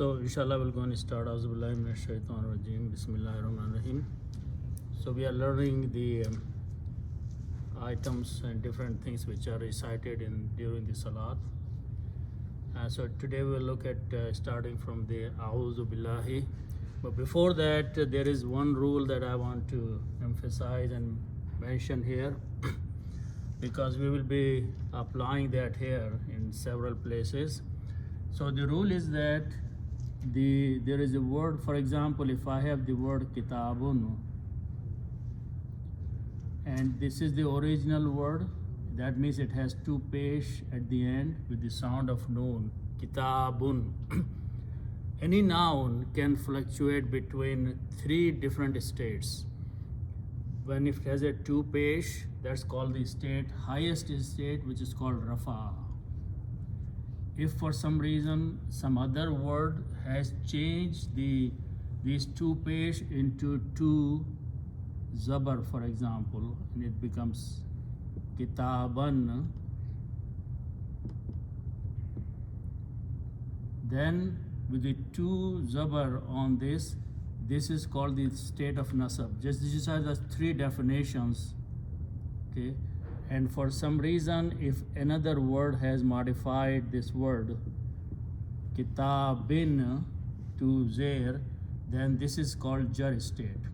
So inshallah we're going to start. Auzubillahi minash shaitanir rajeem. Bismillahir rahmanir rahim. So we are learning the items and different things which are recited during the Salat. So today we'll look at starting from the A'udhu Billahi. But before that, there is one rule that I want to emphasize and mention here because we will be applying that here in several places. So the rule is that there is a word, for example, if I have the word kitabun, and this is the original word, that means it has two pesh at the end with the sound of noon, kitabun. Any noun can fluctuate between three different states. When it has a two pesh, that's called the state, highest state, which is called rafa. If for some reason some other word has changed these two pesh into two zabar, for example, and it becomes kitaban, then with the two zabar on this is called the state of nasab. These are the three definitions, okay? And for some reason, if another word has modified this word kitabin to zair, then this is called jar state.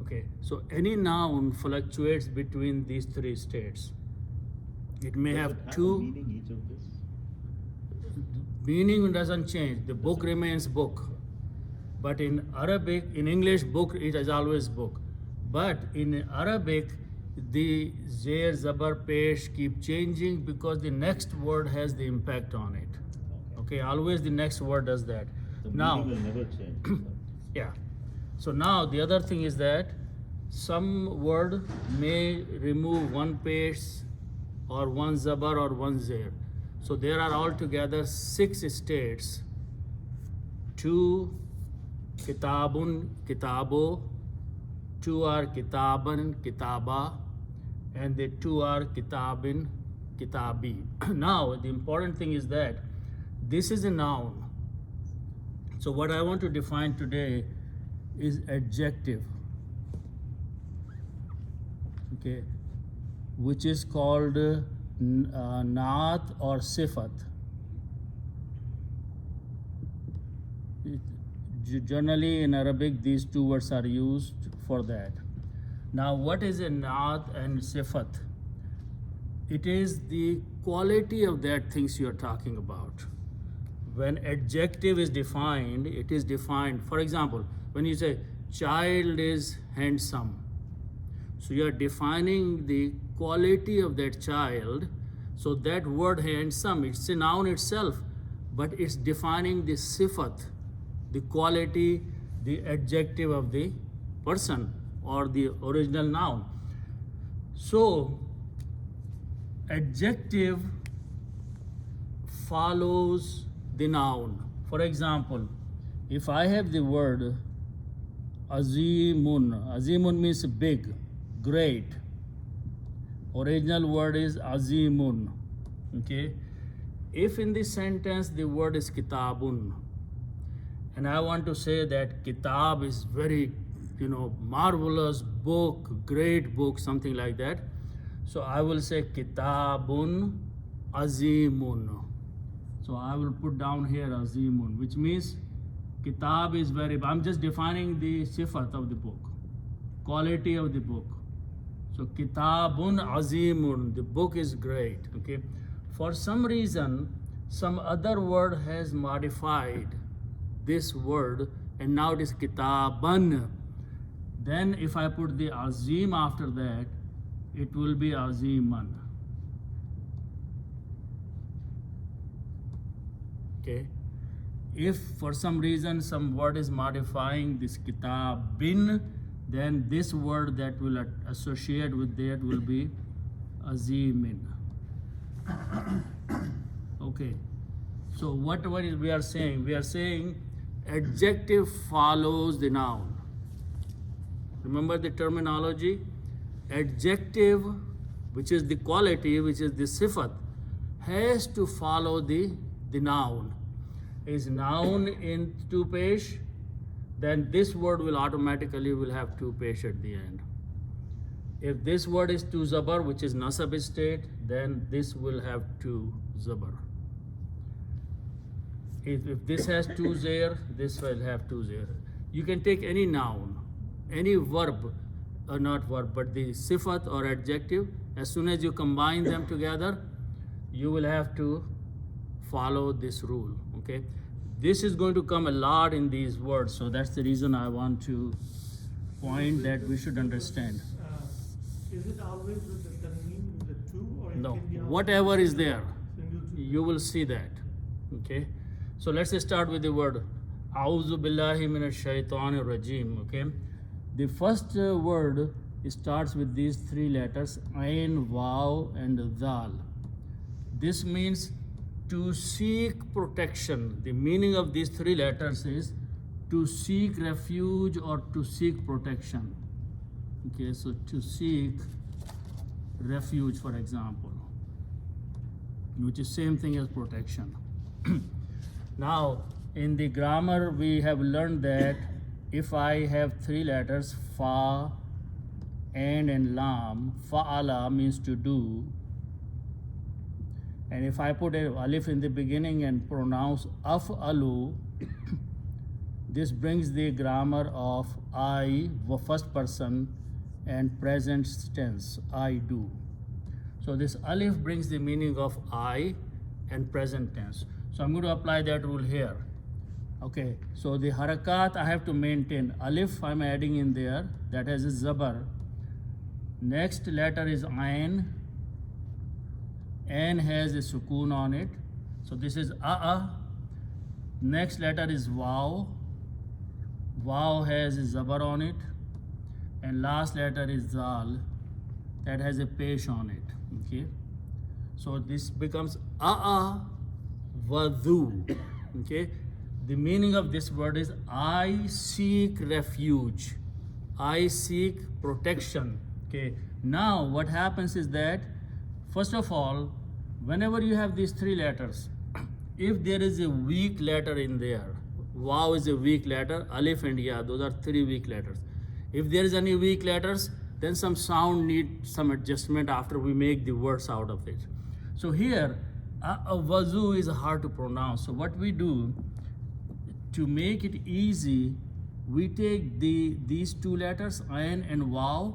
Okay, so any noun fluctuates between these three states. It may have two. Meaning each of this? Meaning doesn't change. The book remains book. But in Arabic, in English, book, it is always book. But in Arabic, the zair, zabar, pesh keep changing because the next word has the impact on it. Okay, always the next word does that. The Now, meaning will never change. yeah. So now the other thing is that some word may remove one pesh or one zabar or one zair. So there are altogether 6 states. 2 kitabun, kitabo, 2 are kitaban, kitaba, and the 2 are kitabin, kitabi. Now the important thing is that this is a noun. So what I want to define today is adjective, okay, which is called naat or sifat. Generally in Arabic, these two words are used for that. Now, what is a naat and sifat? It is the quality of that things you are talking about. When adjective is defined, it is defined. For example, when you say child is handsome, so you are defining the quality of that child. So that word handsome, it's a noun itself, but it's defining the sifat, the quality, the adjective of the person or the original noun. So adjective follows the noun. For example, if I have the word azimun, azimun means big, great. Original word is azimun, okay? If in this sentence the word is kitabun, and I want to say that kitab is very, marvelous book, great book, something like that. So I will say kitabun azimun. So I will put down here azimun, which means kitab is very, I'm just defining the sifat of the book, quality of the book. So kitabun azimun, the book is great, okay? For some reason, some other word has modified this word and now it is kitaban. Then if I put the azim after that, it will be aziman. Okay? If for some reason some word is modifying this kitabin, then this word that will associate with that will be azimin. Okay. So what is we are saying? We are saying adjective follows the noun. Remember the terminology? Adjective, which is the quality, which is the sifat, has to follow the noun. is noun in two pesh, then this word will automatically will have two pesh at the end. If this word is two zabar, which is nasab state, then this will have two zabar. If this has two zair, this will have two zair. You can take any noun, any verb, or not verb, but the sifat or adjective. As soon as you combine them together, you will have to follow this rule. Okay, this is going to come a lot in these words, so that's the reason I want to point that we should understand. Is it always with the tanween, with the two, or No, it can be also whatever is there, single two? you will see that. Okay, so let's start with the word A'udhu billahi minash shaitanir rajim. Okay, the first word starts with these three letters Ain, Waw, and Dal. This means to seek protection. The meaning of these three letters is to seek refuge or to seek protection. Okay, so to seek refuge, for example, which is same thing as protection. Now, in the grammar, we have learned that if I have three letters, fa, and lam, fa'ala means to do. And if I put a alif in the beginning and pronounce af'alu, this brings the grammar of I, first person, and present tense, I do. So this alif brings the meaning of I and present tense. So I'm going to apply that rule here. Okay, so the harakat I have to maintain. Alif I'm adding in there, that has a zabar. Next letter is ain. Ain has a sukoon on it. So this is a. Next letter is waw. Waw has a zabar on it. And last letter is zal, that has a pesh on it. Okay, so this becomes wadu. Okay, the meaning of this word is I seek refuge, I seek protection. Okay, now what happens is that first of all, whenever you have these three letters, if there is a weak letter in there, waw is a weak letter, alif and ya, those are three weak letters. If there is any weak letters, then some sound need some adjustment after we make the words out of it. So here, wazu is hard to pronounce. So what we do, to make it easy, we take these two letters, ain and waw.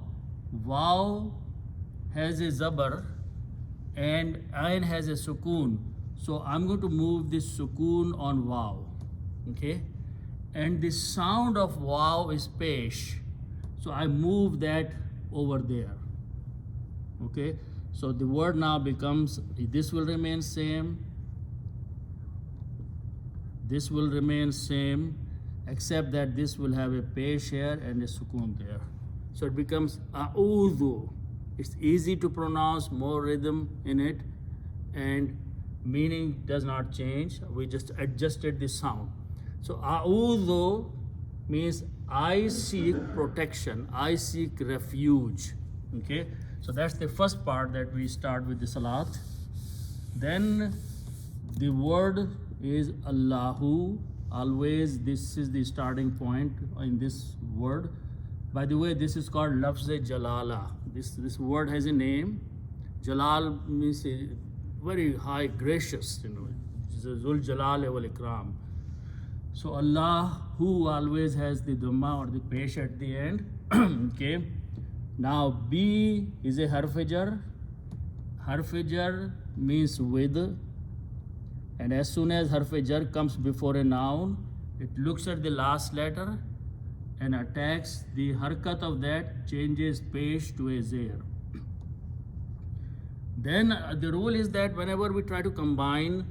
Waw has a zabar and ain has a sukoon. So I'm going to move this sukoon on waw. Okay? And the sound of waw is pesh. So I move that over there. Okay, so the word now becomes, this will remain same, this will remain same, except that this will have a pesh here and a sukoon there. So it becomes a'udhu. It's easy to pronounce, more rhythm in it, and meaning does not change. We just adjusted the sound. So a'udhu means I seek protection, I seek refuge. Okay, so that's the first part that we start with the salat. Then the word is Allahu. Always this is the starting point in this word. By the way, this is called lafz-e jalala. This word has a name. Jalal means a very high, gracious, Zul Jalal wal Ikram. So Allah, who always has the dhamma or the pesh at the end. Okay. Now B is a harf-e-jar. Harf-e-jar means with. And as soon as harf-e-jar comes before a noun, it looks at the last letter and attacks the harkat of that, changes pesh to a zair. Then the rule is that whenever we try to combine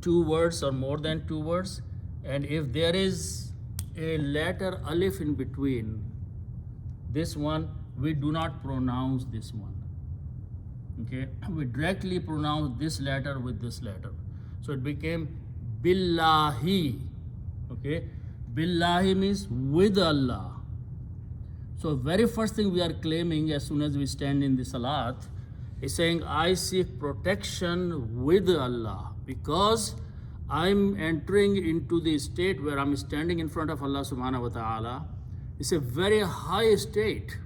two words or more than two words, and if there is a letter alif in between this one, we do not pronounce this one. Okay, we directly pronounce this letter with this letter. So it became billahi. Okay, billahi means with Allah. So very first thing we are claiming as soon as we stand in the salat is saying I seek protection with Allah, because I'm entering into the state where I'm standing in front of Allah subhanahu wa ta'ala. It's a very high state.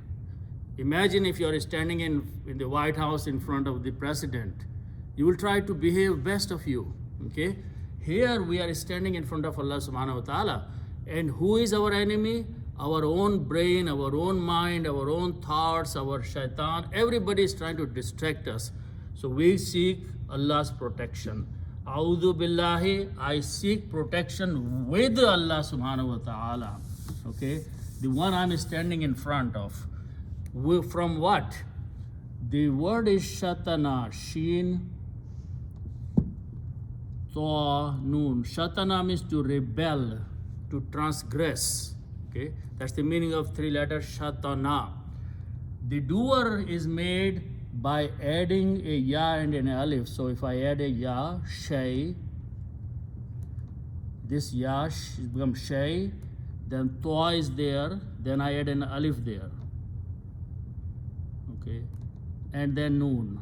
Imagine if you're standing in the White House in front of the president. You will try to behave best of you. Okay? Here we are standing in front of Allah subhanahu wa ta'ala. And who is our enemy? Our own brain, our own mind, our own thoughts, our shaitan. Everybody is trying to distract us. So we seek Allah's protection. A'udhu billahi, I seek protection with Allah subhanahu wa ta'ala. Okay? The one I'm standing in front of. From what? The word is shatana, sheen, ta, noon. Shatana means to rebel, to transgress. Okay? That's the meaning of three letters shatana. The doer is made by adding a ya and an alif. So if I add a ya, shay, this ya becomes shay, then ta is there, then I add an alif there. Okay, and then noon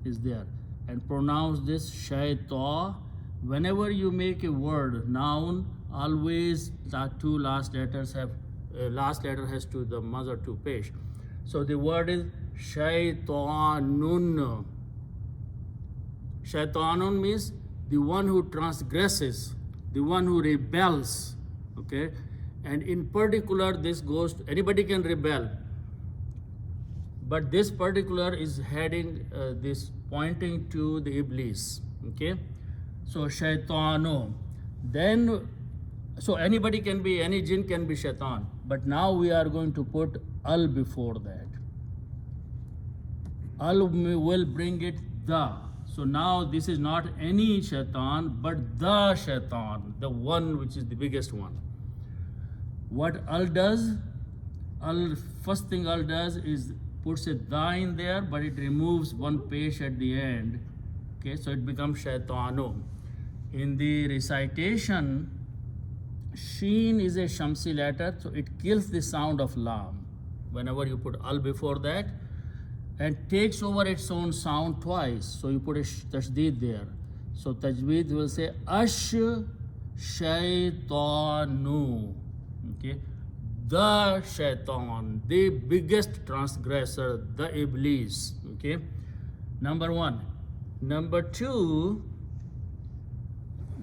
is there. And pronounce this shay ta. Whenever you make a word, noun, always the two last letters have, last letter has to the mother to pesh. So the word is shaitanun. Shaitanun means the one who transgresses, the one who rebels. Okay, and in particular, this goes to, anybody can rebel, but this particular is heading this pointing to the Iblis. Okay, so shaitanu. Then, so anybody can be, any jinn can be shaitan, but now we are going to put al before that. Al will bring it the. So now this is not any shaitan, but the shaitan, the one which is the biggest one. What al does? Al, first thing al does is puts a da in there, but it removes one pesh at the end. Okay, so it becomes shaitanu. In the recitation, sheen is a shamsi letter, so it kills the sound of lam. Whenever you put al before that, and takes over its own sound twice. So you put a tajdeed there. So tajweed will say ash shaitanu. Okay, the shaitan, the biggest transgressor, the Iblis. Okay, number one. Number two,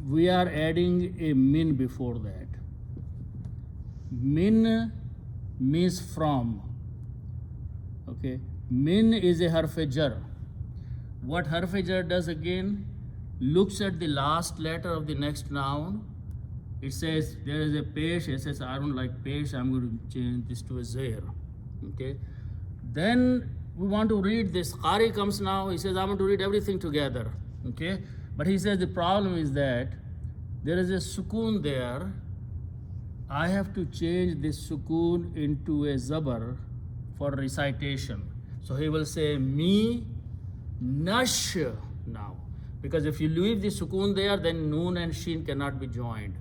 we are adding a min before that. Min means from. Okay, min is a harf-e-jar. What harf-e-jar does again? Looks at the last letter of the next noun. It says there is a pesh. It says I don't like pesh. I'm going to change this to a zair. Okay. Then we want to read this. Qari comes now. He says I want to read everything together. Okay. But he says the problem is that there is a sukoon there. I have to change this sukoon into a zabar for recitation. So he will say mi nash now. Because if you leave the sukoon there, then noon and sheen cannot be joined.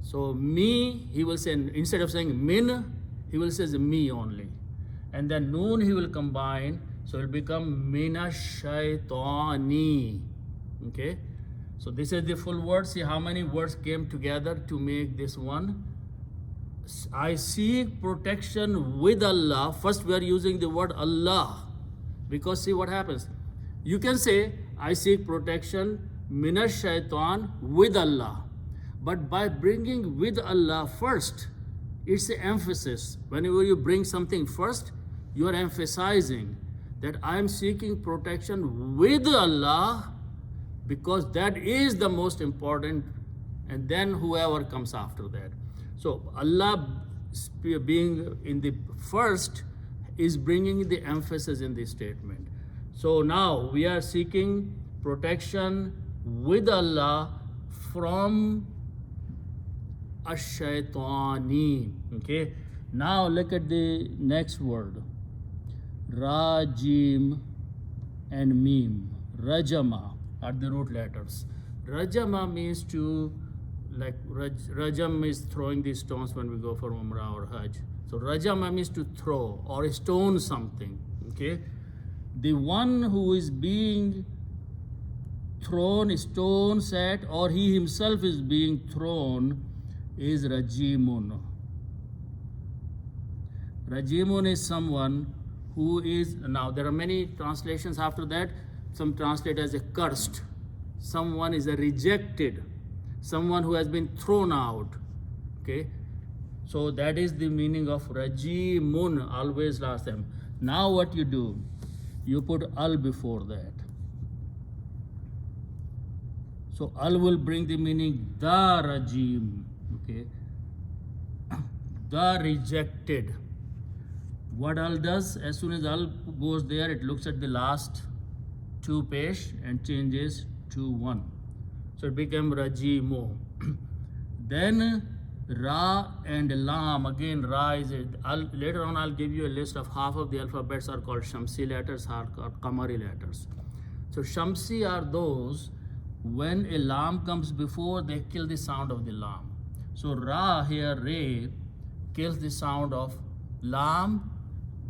So me, he will say, instead of saying min, he will say me only. And then noon he will combine, so it will become minashaitani. Okay? So this is the full word. See how many words came together to make this one. I seek protection with Allah. First we are using the word Allah. Because see what happens. You can say, I seek protection minash shaitan with Allah. But by bringing with Allah first, it's an emphasis. Whenever you bring something first, you are emphasizing that I am seeking protection with Allah, because that is the most important, and then whoever comes after that. So Allah being in the first is bringing the emphasis in this statement. So now we are seeking protection with Allah from ash-shaytani. Okay. Now look at the next word. Rajim and mim. Rajama are the root letters. Rajama means to, like Rajam is throwing these stones when we go for Umrah or Hajj. So Rajama means to throw or stone something. Okay. The one who is being thrown, stone set, or he himself is being thrown is rajimun. Rajimun is someone who is, now there are many translations after that. Some translate as a cursed. Someone is a rejected. Someone who has been thrown out. Okay? So that is the meaning of rajimun, always last time. Now what you do? You put al before that. So al will bring the meaning the rajim. Okay? The rejected. What al does, as soon as al goes there, it looks at the last two pesh and changes to one. So it becomes rajimo. Then ra and lam, again ra is it. Later on I'll give you a list of half of the alphabets are called shamsi letters, are called qamari letters. So shamsi are those when a lam comes before, they kill the sound of the lam. So ra here, re, kills the sound of lam,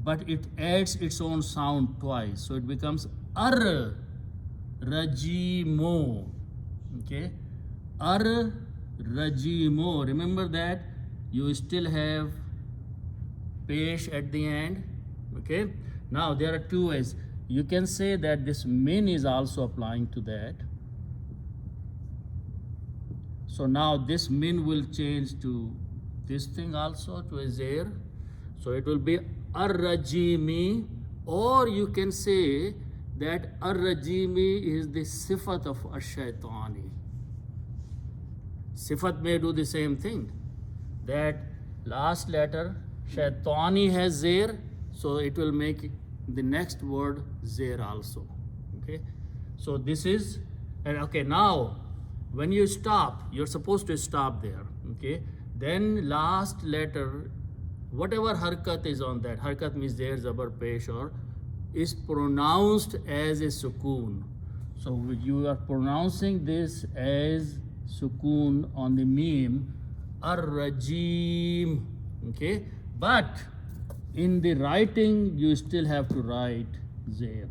but it adds its own sound twice. So it becomes ar, rajimo. Okay? Ar, rajimo. Remember that you still have pesh at the end. Okay? Now there are two ways. You can say that this min is also applying to that. So now this min will change to this thing also, to a zer. So it will be ar-rajimi, or you can say that ar-rajimi is the sifat of ash-shaytani. Sifat may do the same thing. That last letter, shaytani has zer, so it will make the next word zer also. Okay? So this is, and okay, now when you stop, you're supposed to stop there. Okay? Then last letter, whatever harkat is on that, harkat means there, zabar, pesh, or is pronounced as a sukoon. So you are pronouncing this as sukoon on the meme, ar-rajim. Okay? But in the writing, you still have to write zer.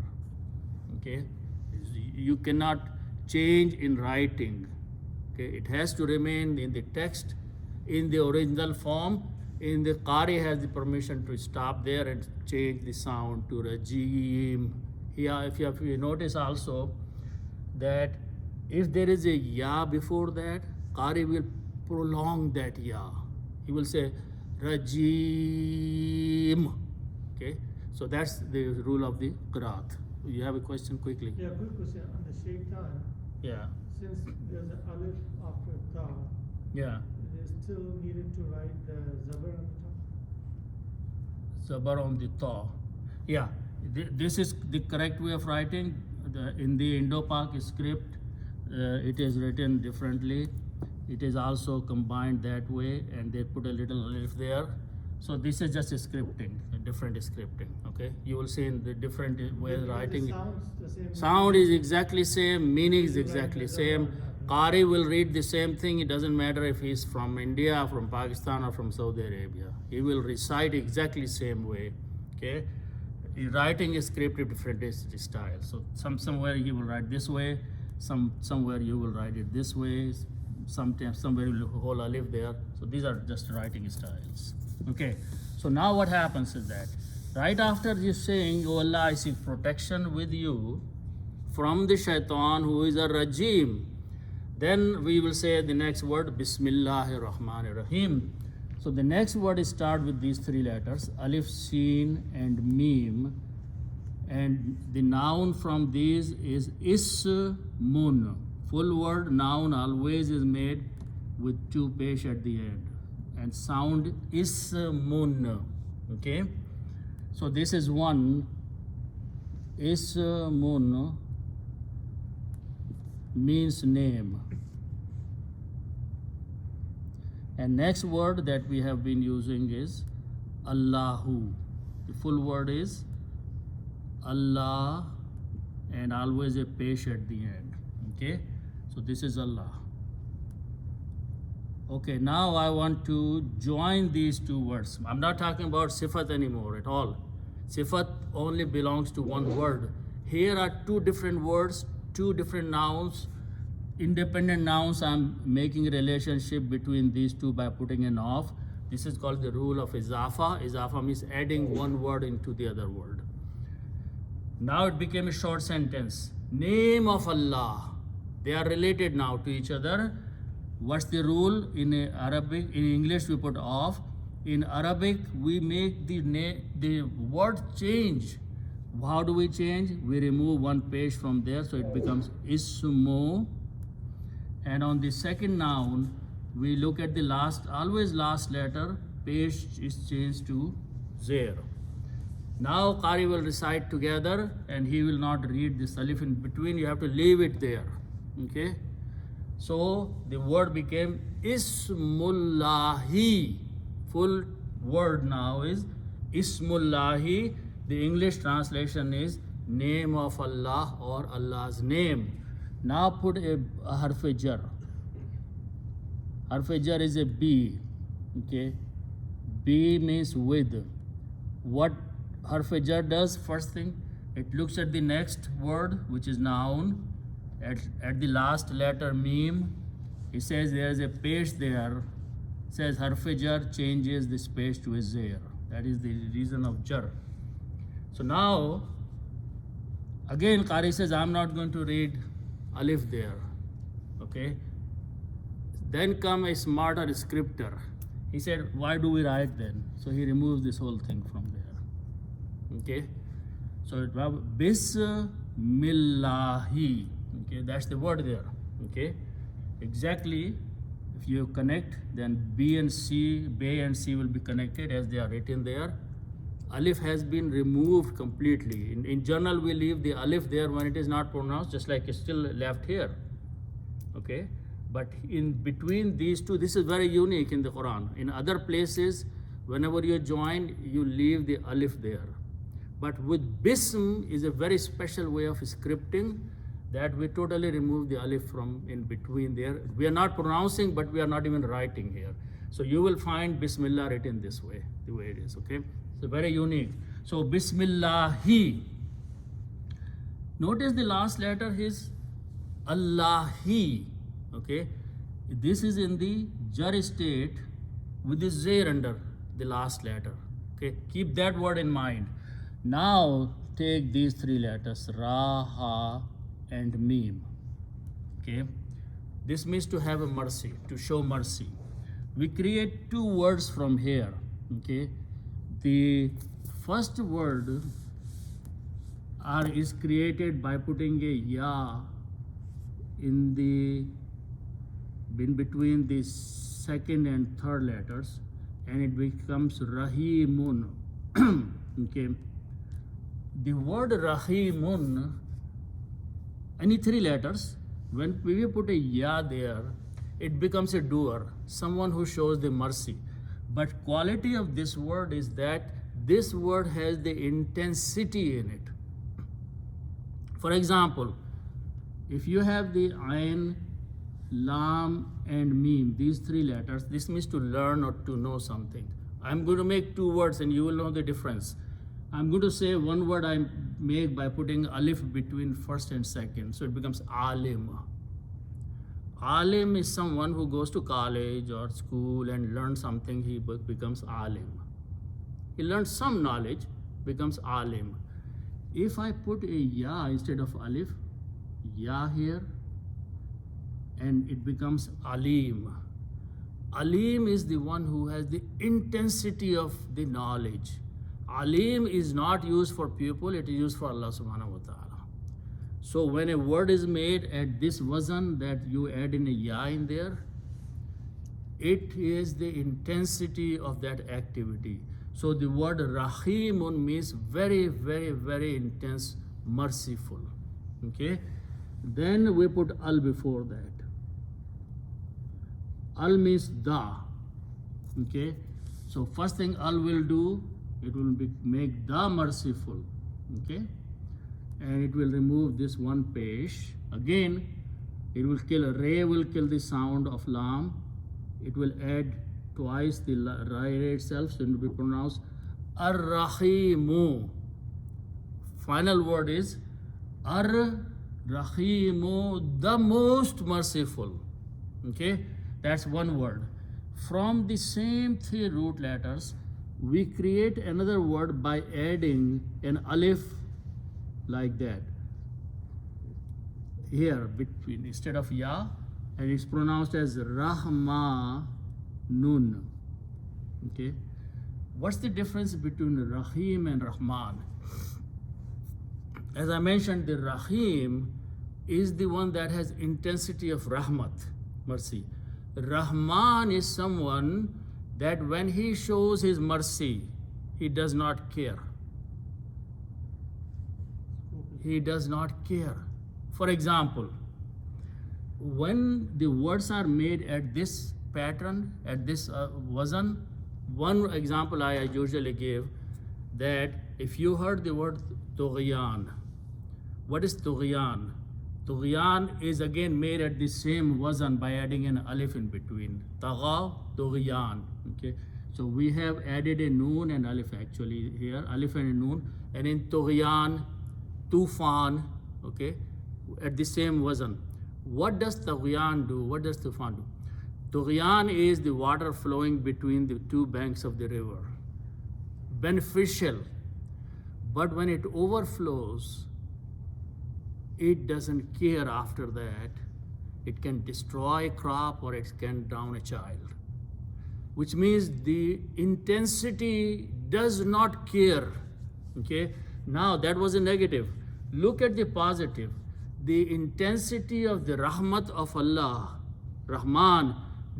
Okay? You cannot change in writing. Okay? It has to remain in the text in the original form. In the Qari has the permission to stop there and change the sound to rajim. Here, if you notice also that if there is a ya before that, Qari will prolong that ya. He will say rajim. Okay, so that's the rule of the Qiraat. You have a question quickly? Yeah, good question. On the shaitan, Yeah. since there's an alif after ta, Yeah. it is still needed to write the zabar on the top. Zabar on the ta. Yeah, this is the correct way of writing. In the Indo-Pak script, it is written differently. It is also combined that way, and they put a little alif there. So this is just a scripting, a different scripting. Okay, you will see in the different way of writing. The sounds the same. Sound is exactly same, meaning is exactly same. Qari will read the same thing. It doesn't matter if he's from India, from Pakistan, or from Saudi Arabia. He will recite exactly same way. Okay, writing a script of different style. So somewhere he will write this way, somewhere you will write it this way. Sometimes somewhere you will hold alif there. So these are just writing styles. Okay, so now what happens is that right after you saying, "Oh Allah, I seek protection with you from the shaitan who is a rajim," then we will say the next word, Bismillahir Rahmanir Rahim. So the next word is start with these three letters, alif, sin, and mim. And the noun from these is ismun. Full word noun always is made with two pesh at the end. And sound ismun. Okay? So this is one. Ismun means name. And next word that we have been using is Allahu. The full word is Allah, and always a pesh at the end. Okay? So this is Allah. Okay, now I want to join these two words. I'm not talking about sifat anymore at all. Sifat only belongs to one word. Here are two different words, two different nouns, independent nouns, I'm making a relationship between these two by putting an of. This is called the rule of izafa. Izafa means adding one word into the other word. Now it became a short sentence. Name of Allah. They are related now to each other. What's the rule in Arabic? In English we put of. In Arabic we make the word change. How do we change? We remove one page from there, so it becomes ismu. And on the second noun, we look at the always last letter, page is changed to zair. Now Qari will recite together and he will not read this alif in between, you have to leave it there. Okay? So the word became Ismullahi. Full word now is Ismullahi. The English translation is name of Allah or Allah's name. Now put a harf jar. Harf jar is a B. Okay? B means with. What harf jar does? First thing, it looks at the next word, which is noun. At the last letter meme, it says there is a page there. It says harf jar changes this page to a zair. That is the reason of jar. So now, again Qari says, I'm not going to read alif there. Okay? Then come a smarter scripter. He said, why do we write then? So he removes this whole thing from there. Okay? So it was Bismillahi. Okay, that's the word there. Okay? Exactly, if you connect, then B and C will be connected as they are written there. Alif has been removed completely. In general, we leave the alif there when it is not pronounced, just like it's still left here. Okay? But in between these two, this is very unique in the Quran. In other places, whenever you join, you leave the alif there. But with bism is a very special way of scripting that we totally remove the alif from in between there. We are not pronouncing, but we are not even writing here. So you will find Bismillah written this way, the way it is, okay? So very unique. So Bismillahi. Notice the last letter is Allahi, okay? This is in the jar state with the zair under the last letter, okay? Keep that word in mind. Now take these three letters, Ra, Ha, and Mim, okay? This means to have a mercy, to show mercy. We create two words from here, okay? The first word is created by putting a ya in between the second and third letters, and it becomes Rahimun. Okay? The word Rahimun, any three letters, when we put a ya there, it becomes a doer, someone who shows the mercy. But quality of this word is that this word has the intensity in it. For example, if you have the Ain, Lam, and Mim, these three letters, this means to learn or to know something. I'm going to make two words and you will know the difference. I'm going to say one word I make by putting alif between first and second, so it becomes Alim. Alim is someone who goes to college or school and learns something, he becomes Alim. He learns some knowledge, becomes Alim. If I put a Ya instead of alif, Ya here, and it becomes Alim. Alim is the one who has the intensity of the knowledge. Alim is not used for pupil, it is used for Allah subhanahu wa ta'ala. So when a word is made at this wazan that you add in a ya in there, it is the intensity of that activity. So the word Rahimun means very, very, very intense, merciful. Okay? Then we put al before that. Al means da. Okay? So first thing al will do, it will make da merciful. Okay? And it will remove this one page. Again, it will kill, Re will kill the sound of Lam. It will add twice the Ra itself, so it will be pronounced Ar-Rahimu. Final word is Ar-Rahimu. Rahimu, the most merciful. Okay, that's one word. From the same three root letters, we create another word by adding an alif like that. Here, between, instead of ya, and it's pronounced as Rahma Nun. Okay, what's the difference between Rahim and Rahman? As I mentioned, the Rahim is the one that has intensity of Rahmat, mercy. Rahman is someone that when he shows his mercy, he does not care. He does not care. For example, when the words are made at this pattern, at this wazan, one example I usually give, that if you heard the word Tughyan, what is Tughyan? Tughyan is again made at the same wazan by adding an alif in between. Tagha, Tughyan. Okay, so we have added a noon and alif actually here, alif and a noon, and in Tughyan, Tufan, okay, at the same wazan. What does Tughyan do? What does Tufan do? Tughyan is the water flowing between the two banks of the river. Beneficial, but when it overflows, it doesn't care after that. It can destroy a crop or it can drown a child. Which means the intensity does not care. Okay? Now that was a negative. Look at the positive. The intensity of the rahmat of Allah, Rahman,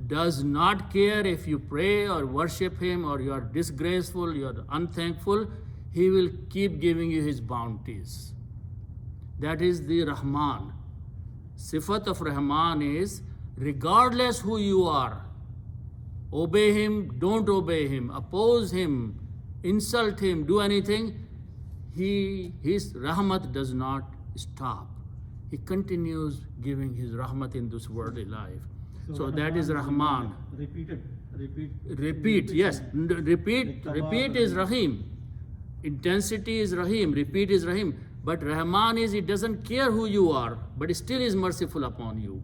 does not care if you pray or worship him or you are disgraceful, you are unthankful. He will keep giving you his bounties. That is the Rahman. Sifat of Rahman is regardless who you are, obey him, don't obey him, oppose him, insult him, do anything, his rahmat does not stop. He continues giving his rahmat in this worldly life. So that is Rahman. Repeat, yes. Repeat is Rahim. Intensity is Rahim. Repeat is Rahim. But Rahman is, he doesn't care who you are, but still is merciful upon you.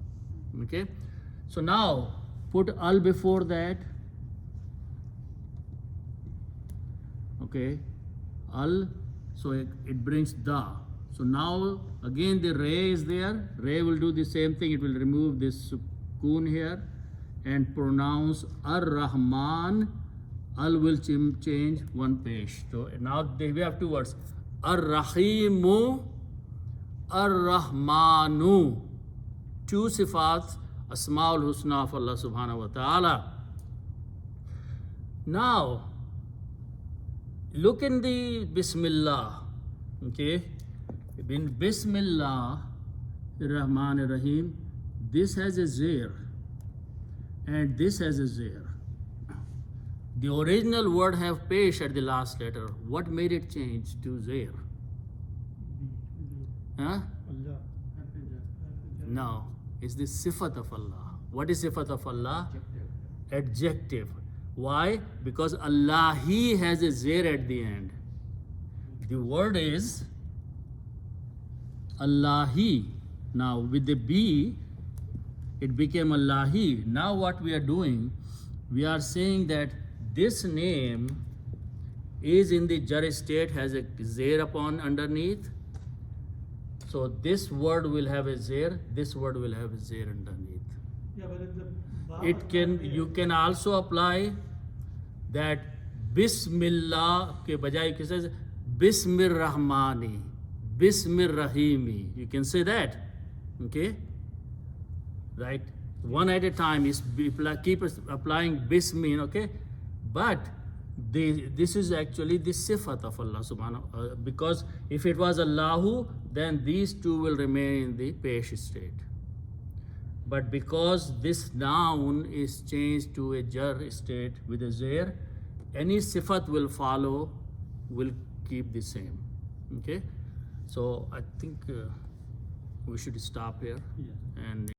Okay? So now, put al before that. Okay? Al, so it brings da. So now, again the re is there. Re will do the same thing. It will remove this sukoon here and pronounce ar-Rahman. Al will change one page. So now we have two words. Ar-Rahimu, Ar-Rahmanu. Two sifats, Asma'ul Husna of Allah subhanahu wa ta'ala. Now, look in the Bismillah. Okay? In Bismillah, Rahman Rahim, this has a zir and this has a zir. The original word have pesh at the last letter. What made it change to zir? Huh? No, it's the sifat of Allah. What is sifat of Allah? Adjective. Why? Because Allah, He has a zir at the end. The word is Allahi. Now with the B, it became Allahi. Now what we are doing, we are saying that this name is in the jar state, has a zir upon underneath. So this word will have a zir, this word will have a zir underneath. Yeah, but if the It can, you can also apply that Bismillah ke bajai ke says Bismir Rahmani, Bismir Rahimi. You can say that. Okay? Right? One at a time is keep applying Bismin, okay? But this is actually the sifat of Allah subhanahu because if it was Allahu, then these two will remain in the pesh state. But because this noun is changed to a jar state with a zir, any sifat will follow, will keep the same. Okay? So I think we should stop here. Yeah. And